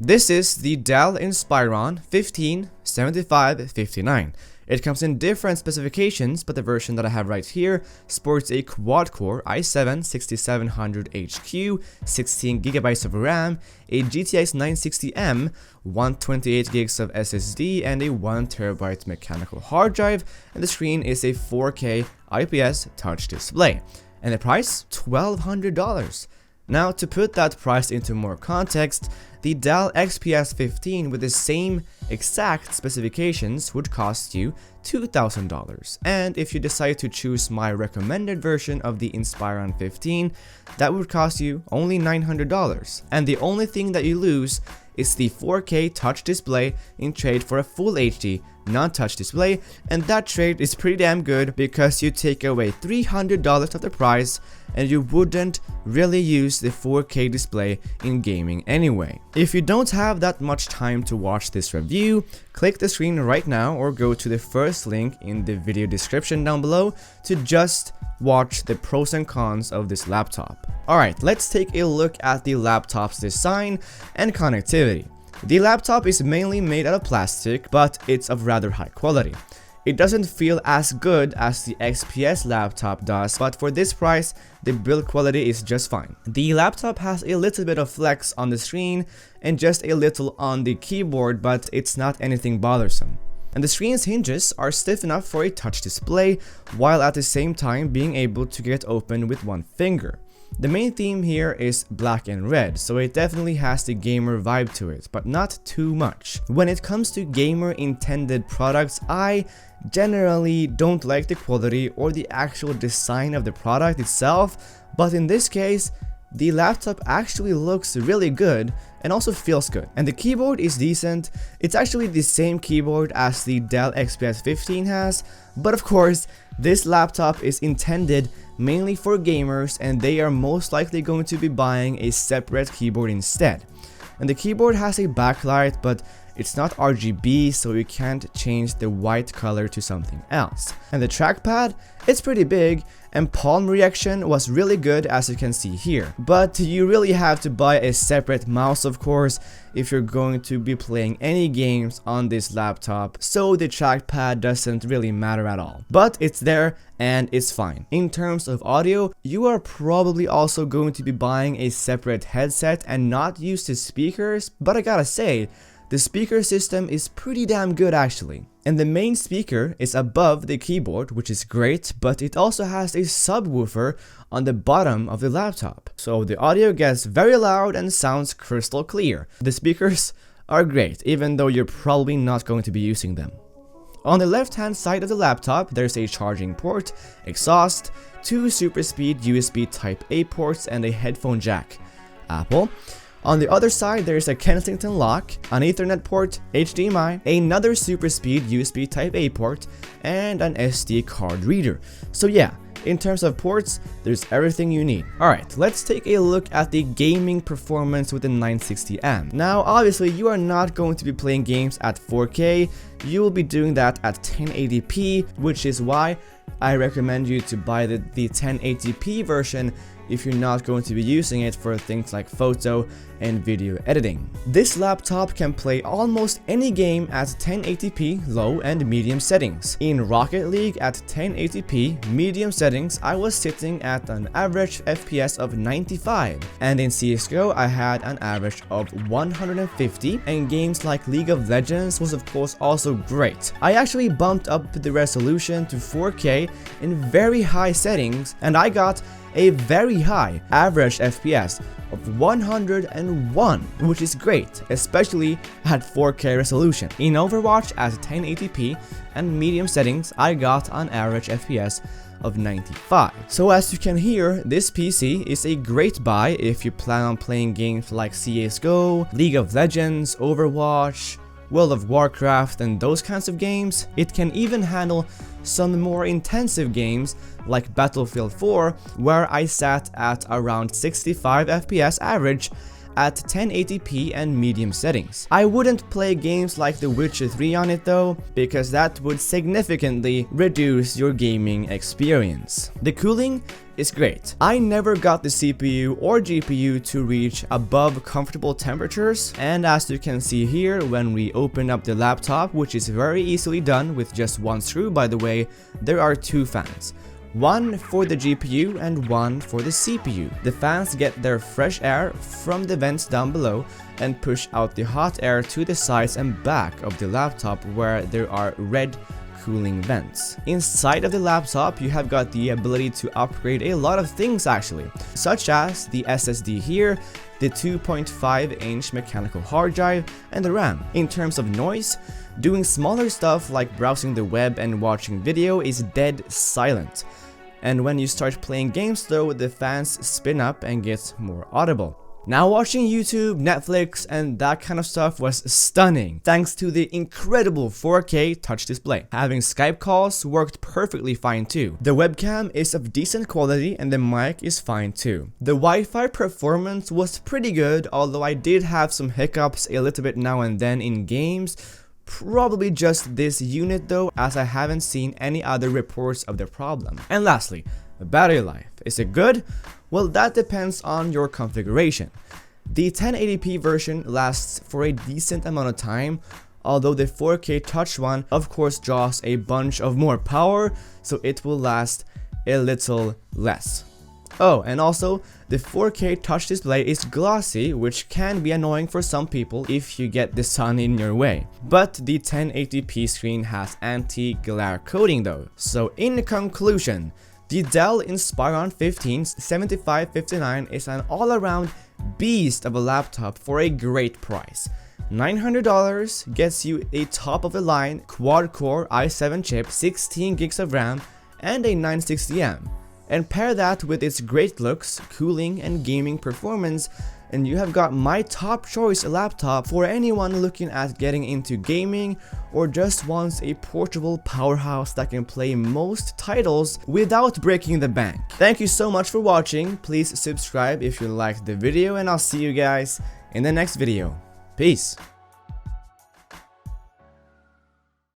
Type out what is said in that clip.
This is the Dell Inspiron 157559. It comes in different specifications, but the version that I have right here sports a quad-core i7-6700HQ, 16GB of RAM, a GTX 960M, 128GB of SSD, and a 1TB mechanical hard drive, and the screen is a 4K IPS touch display. And the price? $1,200. Now, to put that price into more context, the Dell XPS 15 with the same exact specifications would cost you $2,000. And if you decide to choose my recommended version of the Inspiron 15, that would cost you only $900. And the only thing that you lose is the 4K touch display in trade for a full HD non-touch display, and that trade is pretty damn good because you take away $300 of the price and you wouldn't really use the 4K display in gaming anyway. If you don't have that much time to watch this review, click the screen right now or go to the first link in the video description down below to just watch the pros and cons of this laptop. Alright, let's take a look at the laptop's design and connectivity. The laptop is mainly made out of plastic, but it's of rather high quality. It doesn't feel as good as the XPS laptop does, but for this price, the build quality is just fine. The laptop has a little bit of flex on the screen and just a little on the keyboard, but it's not anything bothersome. And the screen's hinges are stiff enough for a touch display, while at the same time being able to get open with one finger. The main theme here is black and red, so it definitely has the gamer vibe to it, but not too much. When it comes to gamer intended products, I generally don't like the quality or the actual design of the product itself, but in this case, the laptop actually looks really good and also feels good. And the keyboard is decent. It's actually the same keyboard as the Dell XPS 15 has, but of course, this laptop is intended mainly for gamers and they are most likely going to be buying a separate keyboard instead. And the keyboard has a backlight, but it's not RGB, so you can't change the white color to something else. And the trackpad, it's pretty big, and palm reaction was really good as you can see here. But you really have to buy a separate mouse, of course, if you're going to be playing any games on this laptop, so the trackpad doesn't really matter at all. But it's there and it's fine. In terms of audio, you are probably also going to be buying a separate headset and not use the speakers, but I gotta say, the speaker system is pretty damn good actually. And the main speaker is above the keyboard, which is great, but it also has a subwoofer on the bottom of the laptop. So the audio gets very loud and sounds crystal clear. The speakers are great, even though you're probably not going to be using them. On the left hand side of the laptop, there's a charging port, exhaust, 2 super speed USB Type A ports, and a headphone jack. Apple. On the other side, there's a Kensington lock, an Ethernet port, HDMI, another super speed USB Type A port, and an SD card reader. So yeah, in terms of ports, there's everything you need. Alright, let's take a look at the gaming performance with the 960M. Now, obviously, you are not going to be playing games at 4K, you will be doing that at 1080p, which is why I recommend you to buy the 1080p version if you're not going to be using it for things like photo and video editing. This laptop can play almost any game at 1080p low and medium settings. In Rocket League at 1080p medium settings, I was sitting at an average FPS of 95, and in CSGO I had an average of 150, and games like League of Legends was of course also great. I actually bumped up the resolution to 4K in very high settings, and I got a very high average FPS of 101, which is great, especially at 4K resolution. In Overwatch at 1080p and medium settings, I got an average FPS of 95. So as you can hear, this PC is a great buy if you plan on playing games like CSGO, League of Legends, Overwatch, World of Warcraft, and those kinds of games. It can even handle some more intensive games like Battlefield 4, where I sat at around 65 FPS average at 1080p and medium settings. I wouldn't play games like The Witcher 3 on it though, because that would significantly reduce your gaming experience. The cooling is great. I never got the CPU or GPU to reach above comfortable temperatures, and as you can see here, when we open up the laptop, which is very easily done with just one screw by the way, there are two fans. One for the GPU and one for the CPU. The fans get their fresh air from the vents down below and push out the hot air to the sides and back of the laptop where there are red cooling vents. Inside of the laptop, you have got the ability to upgrade a lot of things actually, such as the SSD here, the 2.5-inch mechanical hard drive, and the RAM. In terms of noise, doing smaller stuff like browsing the web and watching video is dead silent. And when you start playing games though, the fans spin up and get more audible. Now watching YouTube, Netflix, and that kind of stuff was stunning, thanks to the incredible 4K touch display. Having Skype calls worked perfectly fine too. The webcam is of decent quality and the mic is fine too. The Wi-Fi performance was pretty good, although I did have some hiccups a little bit now and then in games. Probably just this unit though, as I haven't seen any other reports of the problem. And lastly, the battery life. Is it good? Well, that depends on your configuration. The 1080p version lasts for a decent amount of time, although the 4K touch one of course draws a bunch of more power, so it will last a little less. Oh, and also, the 4K touch display is glossy, which can be annoying for some people if you get the sun in your way. But the 1080p screen has anti-glare coating though. So in conclusion, the Dell Inspiron 15 7559 is an all-around beast of a laptop for a great price. $900 gets you a top-of-the-line quad-core i7 chip, 16 gigs of RAM, and a 960M. And pair that with its great looks, cooling, and gaming performance, and you have got my top choice laptop for anyone looking at getting into gaming or just wants a portable powerhouse that can play most titles without breaking the bank. Thank you so much for watching. Please subscribe if you liked the video, and I'll see you guys in the next video. Peace.